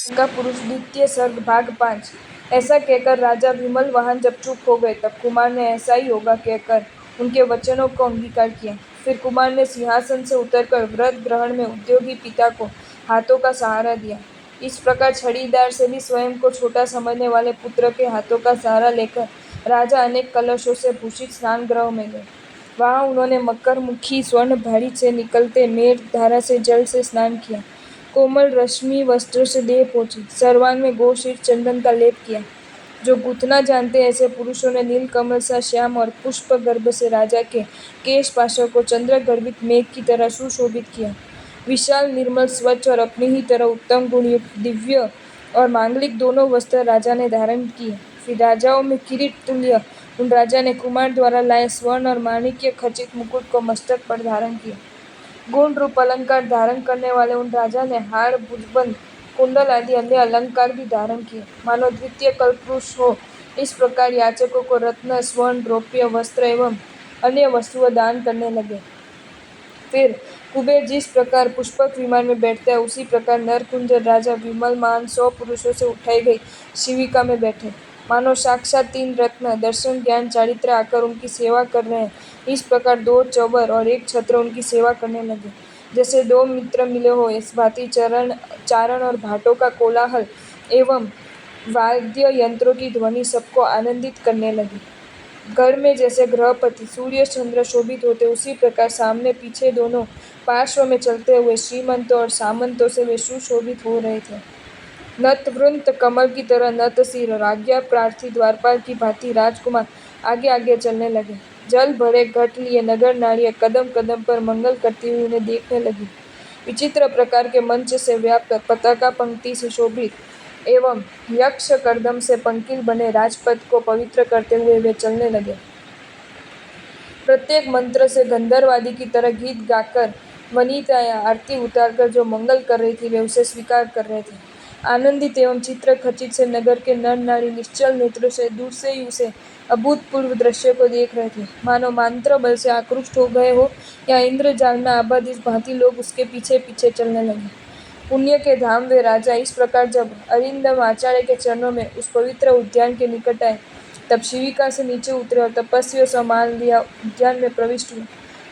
का पुरुष द्वितीय सर्ग भाग 5। ऐसा कहकर राजा विमल वाहन जब चुप हो गए तब कुमार ने ऐसा ही होगा कहकर उनके वचनों को अंगीकार किया। फिर कुमार ने सिंहासन से उतरकर व्रत ग्रहण में उद्योगी पिता को हाथों का सहारा दिया। इस प्रकार छड़ीदार से भी स्वयं को छोटा समझने वाले पुत्र के हाथों का सहारा लेकर राजा अनेक कलशों से भूषित स्नान गृह में गए। वहां उन्होंने मकर मुखी स्वर्ण भाड़ी से निकलते मेघ धारा से जल से स्नान किया। कोमल रश्मि वस्त्र से देह पोंछी, सर्वांग में गोशीर चंदन का लेप किया। जो गूंथना जानते ऐसे पुरुषों ने नील कमल सा श्याम और पुष्प गर्भ से राजा के केश पाशों को चंद्र गर्भित मेघ की तरह सुशोभित किया। विशाल निर्मल स्वच्छ और अपनी ही तरह उत्तम गुणयुक्त दिव्य और मांगलिक दोनों वस्त्र राजा ने धारण किए। फिर राजाओं में किरीट तुल्य उन राजा ने कुमार द्वारा लाए स्वर्ण और माणिक्य खचित मुकुट को मस्तक पर धारण किया। गुण रूप अलंकार धारण करने वाले उन राजा ने हार भुजबंद कुंडल आदि अन्य अलंकार भी धारण किए, मानो द्वितीय कल्पवृक्ष हो। इस प्रकार याचकों को रत्न स्वर्ण रौप्य वस्त्र एवं अन्य वस्तुएं दान करने लगे। फिर कुबेर जिस प्रकार पुष्पक विमान में बैठता है उसी प्रकार नरकुंजर राजा विमल मान 100 पुरुषों से उठाई गई शिविका में बैठे, मानो साक्षात 3 रत्न दर्शन ज्ञान चारित्र आकर उनकी सेवा कर रहे हैं। इस प्रकार 2 चौबर और 1 छत्र उनकी सेवा करने लगे। जैसे 2 मित्र मिले हो इस भांति चारण और भाटों का कोलाहल एवं वाद्य यंत्रों की ध्वनि सबको आनंदित करने लगी। घर में जैसे गृहपति सूर्य चंद्र शोभित होते उसी प्रकार सामने पीछे दोनों पार्श्व में चलते हुए श्रीमंतों और सामंतों से वे सुशोभित हो रहे थे। नतवृंत कमल की तरह नत सिर और आज्ञा प्रार्थी द्वारपाल की भांति राजकुमार आगे आगे चलने लगे। जल भरे घट लिए नगर नारियां कदम कदम पर मंगल करती हुई उन्हें देखने लगी। विचित्र प्रकार के मंच से व्याप्त पताका पंक्ति से शोभित एवं यक्ष कर्दम से पंकिल बने राजपथ को पवित्र करते हुए वे चलने लगे। प्रत्येक मंत्र से गंधर्वादि की तरह गीत गाकर वनिताएं आरती उतारकर जो मंगल कर रही थी वे उसे स्वीकार कर रहे थे। आनंदित एवं चित्र खचित से नगर के नर नारी निश्चल नेत्र से दूर से ही उसे अभूतपूर्व दृश्य को देख रहे थे, मानो मंत्र बल से आकृष्ट हो गए हो या इंद्रजाल में आबद्ध इस भांति लोग उसके पीछे पीछे चलने लगे। पुण्य के धाम वे राजा इस प्रकार जब अरिंदम आचार्य के चरणों में उस पवित्र उद्यान के निकट आए तब शिविका से नीचे उतरे और तपस्वियों सम्मान लिया उद्यान में प्रविष्ट हुए।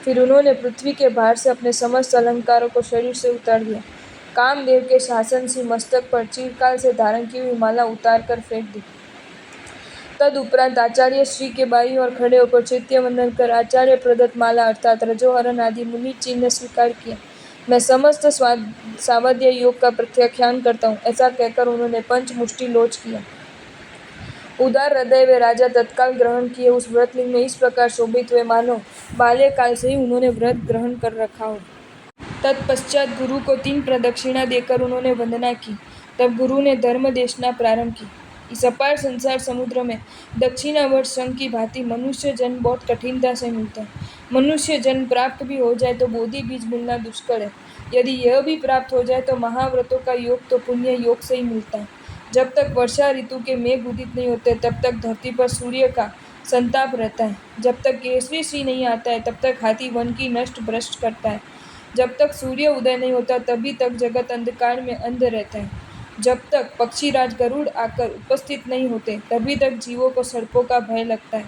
फिर उन्होंने पृथ्वी के भार से अपने समस्त अलंकारों को शरीर से उतार दिया। कामदेव के शासन सी मस्तक पर चिरकाल से धारण की हुई माला उतार कर फेंक दी। तद उपरांत आचार्य श्री के बाईं ओर खड़े होकर चैत्य वंदन कर आचार्य प्रदत्त माला अर्थात रजोहरण आदि मुनि चिन्ह स्वीकार किया। मैं समस्त सावध्य योग का प्रत्याख्यान करता हूँ, ऐसा कहकर उन्होंने पंचमुष्टि लोच किया। उदार हृदय वे राजा तत्काल ग्रहण किए उस व्रतलिंग में इस प्रकार शोभित हुए मानो बाल्यकाल से ही उन्होंने व्रत ग्रहण कर रखा हो। तत्पश्चात गुरु को 3 प्रदक्षिणा देकर उन्होंने वंदना की। तब गुरु ने धर्म देशना प्रारंभ की। इस अपार संसार समुद्र में दक्षिणावर्त संघ की भांति मनुष्य जन्म बहुत कठिनता से मिलता है। मनुष्य जन्म प्राप्त भी हो जाए तो बोधि बीज मिलना दुष्कर है। यदि यह भी प्राप्त हो जाए तो महाव्रतों का योग तो पुण्य योग से ही मिलता है। जब तक वर्षा ऋतु के मेघ उदित नहीं होते तब तक धरती पर सूर्य का संताप रहता है। जब तक केसरी श्री नहीं आता है तब तक हाथी वन की नष्ट भ्रष्ट करता है। जब तक सूर्य उदय नहीं होता तभी तक जगत अंधकार में अंध रहता है। जब तक पक्षीराज गरुड़ आकर उपस्थित नहीं होते तभी तक जीवों को सर्पों का भय लगता है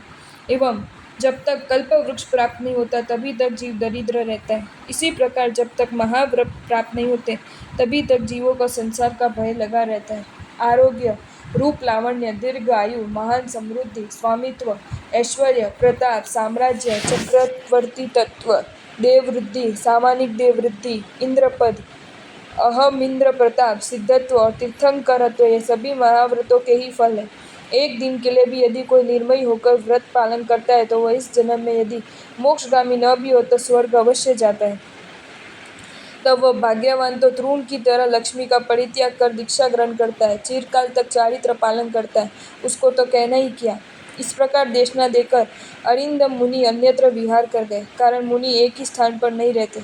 एवं जब तक कल्प वृक्ष प्राप्त नहीं होता तभी तक जीव दरिद्र रहता है। इसी प्रकार जब तक महाव्रत प्राप्त नहीं होते तभी तक जीवों को संसार का भय लगा रहता है। आरोग्य रूप लावण्य दीर्घ आयु महान समृद्धि स्वामित्व ऐश्वर्य प्रताप साम्राज्य चक्रवर्ती तत्व देववृद्धि सामानिक देववृद्धि इंद्रपद अहम इंद्र प्रताप सिद्धत्व और तीर्थंकरत्व ये सभी महाव्रतों के ही फल है। एक दिन के लिए भी यदि कोई निर्मयी होकर व्रत पालन करता है तो वह इस जन्म में यदि मोक्षगामी न भी हो तो स्वर्ग अवश्य जाता है। तब वह भाग्यवान तो तृण की तरह लक्ष्मी का परित्याग कर दीक्षा ग्रहण करता है, चिरकाल तक चारित्र पालन करता है, उसको तो कहना ही क्या। इस प्रकार देशना देकर अरिंदम मुनि अन्यत्र विहार कर गए, कारण मुनि एक ही स्थान पर नहीं रहते।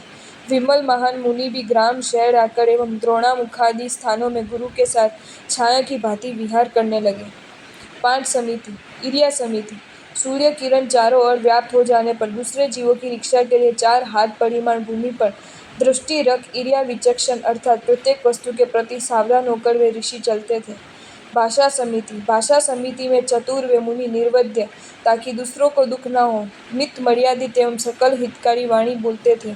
विमल महान मुनि भी ग्राम शहर आकर एवं द्रोणामुखादि स्थानों में गुरु के साथ छाया की भांति विहार करने लगे। 5 समिति इरिया समिति सूर्य किरण चारों ओर व्याप्त हो जाने पर दूसरे जीवों की रक्षा के लिए 4 हाथ परिमाण भूमि पर दृष्टि रख इर्या विचक्षण अर्थात प्रत्येक वस्तु के प्रति सावधान होकर वे ऋषि चलते थे। भाषा समिति में चतुर वे मुनि निर्वध्य ताकि दूसरों को दुख न हो मित मर्यादित एवं सकल हितकारी वाणी बोलते थे।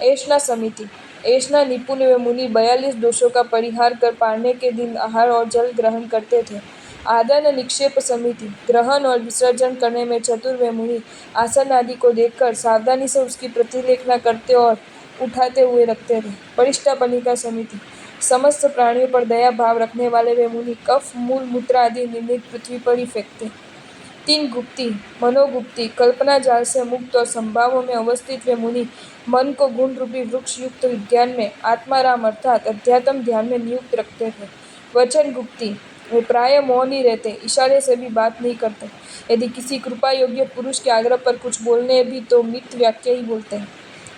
ऐष्णा समिति ऐष्णा निपुण वे मुनि 42 दोषों का परिहार कर पारने के दिन आहार और जल ग्रहण करते थे। आदान निक्षेप समिति ग्रहण और विसर्जन करने में चतुर वे मुनि आसन आदि को देखकर सावधानी से उसकी प्रतिलेखना करते और उठाते हुए रखते थे। परिष्टापनिका समिति समस्त प्राणियों पर दया भाव रखने वाले वे मुनि कफ मूल मूत्र आदि निर्णित पृथ्वी पर ही फेंकते। 3 गुप्ती मनोगुप्ती कल्पना जाल से मुक्त और संभावों में अवस्थित वे मुनि मन को गुण रूपी वृक्ष युक्त विज्ञान में आत्माराम अर्थात अध्यात्म ध्यान में नियुक्त रखते थे। वचन गुप्ती वे प्राय मौन ही रहते, इशारे से भी बात नहीं करते। यदि किसी कृपा योग्य पुरुष के आग्रह पर कुछ बोलने भी तो मित वाक्य ही बोलते हैं।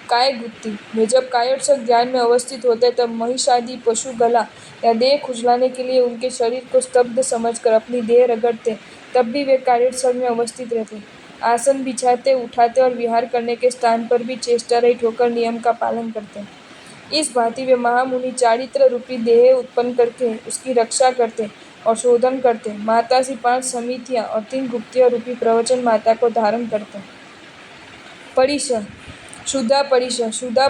काय गुप्ती वे जब कायोत्सक ध्यान में अवस्थित होते तब महिषादि पशु गला या देह खुजलाने के लिए उनके शरीर को स्तब्ध समझकर अपनी देह रगड़ते, तब भी वे कायोत्सक में अवस्थित रहते। आसन बिछाते उठाते और विहार करने के स्थान पर भी चेष्टा रहित होकर नियम का पालन करते। इस भांति वे महामुनि चारित्र रूपी देह उत्पन्न करके उसकी रक्षा करते और शोधन करते। माता सी 5 समितियां और 3 गुप्तियों रूपी प्रवचन माता को धारण करते। परिश शुद्धा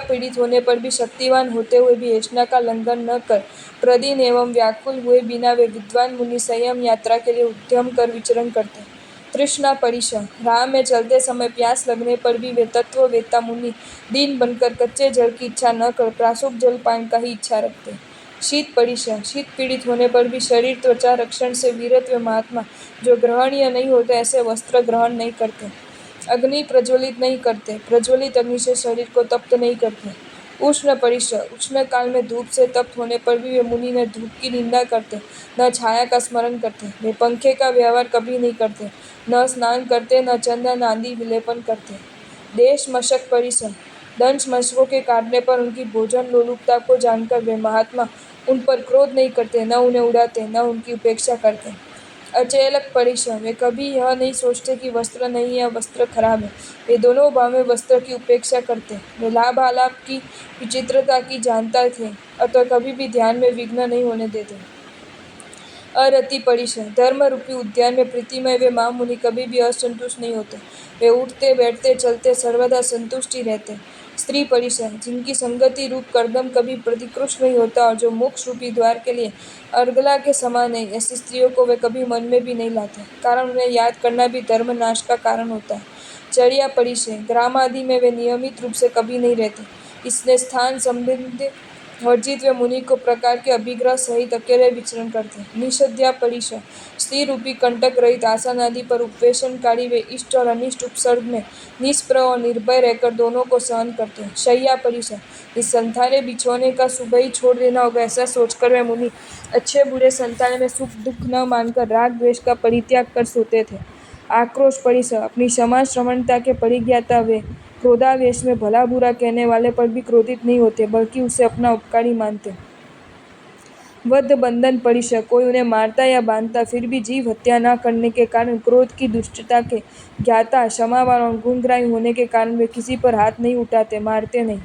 पीड़ित होने पर भी शक्तिवान होते हुए भी ऐष्णा का लंघन न कर प्रदीन एवं व्याकुल हुए बिना वे विद्वान मुनि संयम यात्रा के लिए उद्यम कर विचरण करते। तृष्णा परिश राह में चलते समय प्यास लगने पर भी वे तत्ववेत्ता मुनि दीन बनकर कच्चे जल की इच्छा न कर प्रासुक जल पान का ही इच्छा रखते। शीत परिश शीत पीड़ित होने पर भी शरीर त्वचा रक्षण से वीरत्व महात्मा जो ग्रहणीय नहीं होते ऐसे वस्त्र ग्रहण नहीं करते। अग्नि प्रज्वलित नहीं करते, प्रज्वलित अग्नि से शरीर को तप्त नहीं करते। उष्ण परिश उष्ण काल में धूप से तप्त होने पर भी वे मुनि न धूप की निंदा करते न छाया का स्मरण करते। वे पंखे का व्यवहार कभी नहीं करते, न स्नान करते न चंदन आदि विलेपन करते। देश मशक परिश दंश मशकों के काटने पर उनकी भोजन लोलुपता को जानकर वे महात्मा उन पर क्रोध नहीं करते, न उन्हें उड़ाते न उनकी उपेक्षा करते। अचेलक परिश वे कभी यह नहीं सोचते कि वस्त्र नहीं है वस्त्र खराब है, वे दोनों भाव में वस्त्र की उपेक्षा करते। वे लाभ आलाप की विचित्रता की जानता थे, अतः कभी भी ध्यान में विघ्न नहीं होने देते। अरति परिश धर्म रूपी उद्यान में प्रीतिमय वे महामुनि कभी भी असंतुष्ट नहीं होते, वे उठते बैठते चलते सर्वदा संतुष्ट ही रहते। स्त्री परिश जिनकी संगति रूप कर्दम कभी प्रतिकृष्ट नहीं होता और जो मोक्ष रूपी द्वार के लिए अर्गला के समान है, ऐसी स्त्रियों को वे कभी मन में भी नहीं लाते, कारण उन्हें याद करना भी धर्म नाश का कारण होता है। चर्या परिश ग्राम आदि में वे नियमित रूप से कभी नहीं रहते, इसलिए स्थान संबंधी वर्जित वे मुनि को प्रकार के अभिग्रह सहित अकेले विचरण करते। निषद्या परिश स्त्री रूपी कंटक रहित आसन आदि पर उपवेशनकारी वे इष्ट और अनिष्ट उपसर्ग में निष्प्रह और निर्भय रहकर दोनों को सहन करते। शय्या परिश इस संथाने बिछोने का सुबह ही छोड़ देना होगा ऐसा सोचकर वे मुनि अच्छे बुरे संताने में सुख दुख न मानकर राग द्वेष का परित्याग कर सोते थे। आक्रोश परिश अपनी क्षमा श्रमणता के परिज्ञाता वे क्रोधावेश में भला बुरा कहने वाले पर भी क्रोधित नहीं होते, बल्कि उसे अपना उपकारी मानते। वध बंधन परिश कोई उन्हें मारता या बांधता फिर भी जीव हत्या न करने के कारण क्रोध की दुष्टता के ज्ञाता क्षमावान और गुणग्राही होने के कारण वे किसी पर हाथ नहीं उठाते, मारते नहीं।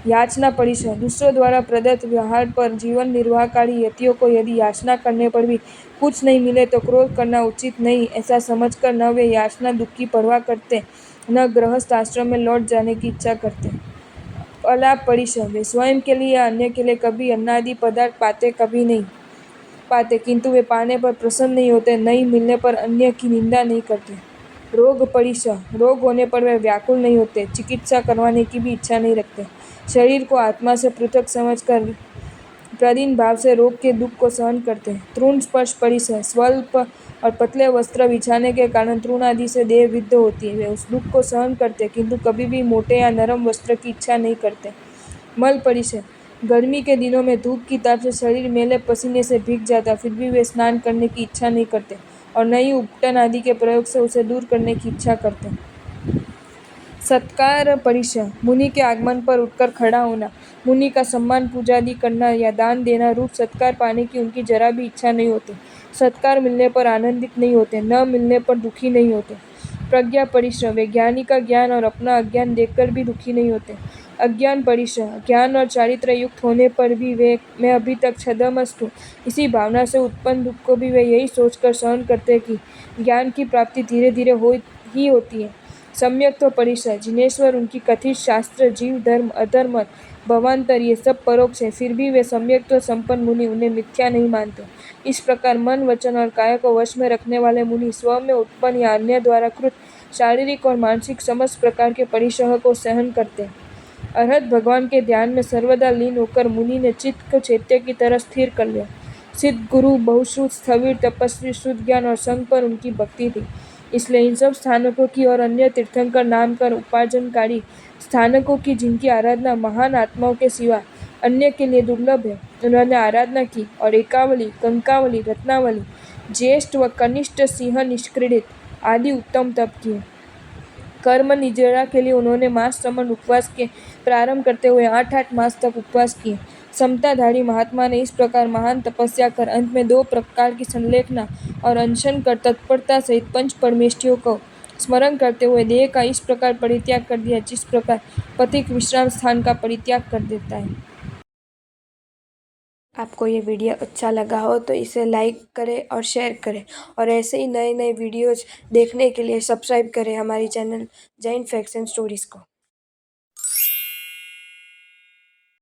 याचना परिश दूसरों द्वारा प्रदत्त व्यवहार पर जीवन निर्वाहकारी यतियों को यदि याचना करने पर भी कुछ नहीं मिले तो क्रोध करना उचित नहीं, ऐसा समझकर न वे याचना दुख की परवाह करते न गृहस्थ आश्रम में लौट जाने की इच्छा करते। अलाप परिश वे स्वयं के लिए या अन्य के लिए कभी अन्नादि पदार्थ पाते कभी नहीं पाते, किंतु वे पाने पर प्रसन्न नहीं होते, नहीं मिलने पर अन्य की निंदा नहीं करते। रोग परिश रोग होने पर वे व्याकुल नहीं होते, चिकित्सा करवाने की भी इच्छा नहीं रखते। शरीर को आत्मा से पृथक समझकर प्रदीन भाव से रोग के दुख को सहन करते। तृण स्पर्श परिश स्वल्प और पतले वस्त्र बिछाने के कारण तृण आदि से देह विद्ध होती है, वे उस दुख को सहन करते किंतु कभी भी मोटे या नरम वस्त्र की इच्छा नहीं करते। मल परिश गर्मी के दिनों में धूप की ताप से शरीर मैले पसीने से भीग जाता, फिर भी वे स्नान करने की इच्छा नहीं करते और न ही उपटन आदि के प्रयोग से उसे दूर करने की इच्छा करते। सत्कार परिश मुनि के आगमन पर उठकर खड़ा होना, मुनि का सम्मान पूजादि करना या दान देना रूप सत्कार पाने की उनकी जरा भी इच्छा नहीं होती। सत्कार मिलने पर आनंदित नहीं होते, न मिलने पर दुखी नहीं होते। प्रज्ञा परिश वे ज्ञानी का ज्ञान और अपना अज्ञान देखकर भी दुखी नहीं होते। अज्ञान परिसह, ज्ञान और चारित्र युक्त होने पर भी मैं अभी तक छद्मस्त हूँ। इसी भावना से उत्पन्न दुख को भी वे यही सोचकर सहन करते हैं कि ज्ञान की प्राप्ति धीरे धीरे ही होती है। सम्यक्त्व परिसर, जिनेश्वर उनकी कथित शास्त्र, जीव धर्म, अधर्म, भवांतर ये सब परोक्ष है, फिर भी वे सम्यक्त्व संपन्न मुनि उन्हें मिथ्या नहीं मानते। इस प्रकार मन, वचन और काया को वश में रखने वाले मुनि स्व में उत्पन्न या अन्य द्वारा कृत शारीरिक और मानसिक समस्त प्रकार के परिसह को सहन करते हैं। अरहत भगवान के ध्यान में सर्वदा लीन होकर मुनि ने चित्त को चैत्य की तरह स्थिर कर लिया। सिद्ध गुरु, बहुश्रुत, स्थविर, तपस्वी, शुद्ध ज्ञान और संग पर उनकी भक्ति थी। इसलिए इन सब स्थानकों की और अन्य तीर्थंकर नाम कर उपार्जनकारी स्थानकों की जिनकी आराधना महान आत्माओं के सिवा अन्य के लिए दुर्लभ है, उन्होंने आराधना की और एकावली, कंकावली, रत्नावली, ज्येष्ठ व कनिष्ठ, सिंह निष्क्रीडित आदि उत्तम तप किए। कर्म निजरा के लिए उन्होंने मास समन उपवास के प्रारंभ करते हुए 8-8 मास तक उपवास किए। समताधारी महात्मा ने इस प्रकार महान तपस्या कर अंत में 2 प्रकार की संलेखना और अनशन कर तत्परता सहित पंच परमेष्ठियों को स्मरण करते हुए देह का इस प्रकार परित्याग कर दिया जिस प्रकार पथिक विश्राम स्थान का परित्याग कर देता है। आपको ये वीडियो अच्छा लगा हो तो इसे लाइक करें और शेयर करें और ऐसे ही नए नए वीडियोज़ देखने के लिए सब्सक्राइब करें हमारी channel Jain facts and stories को।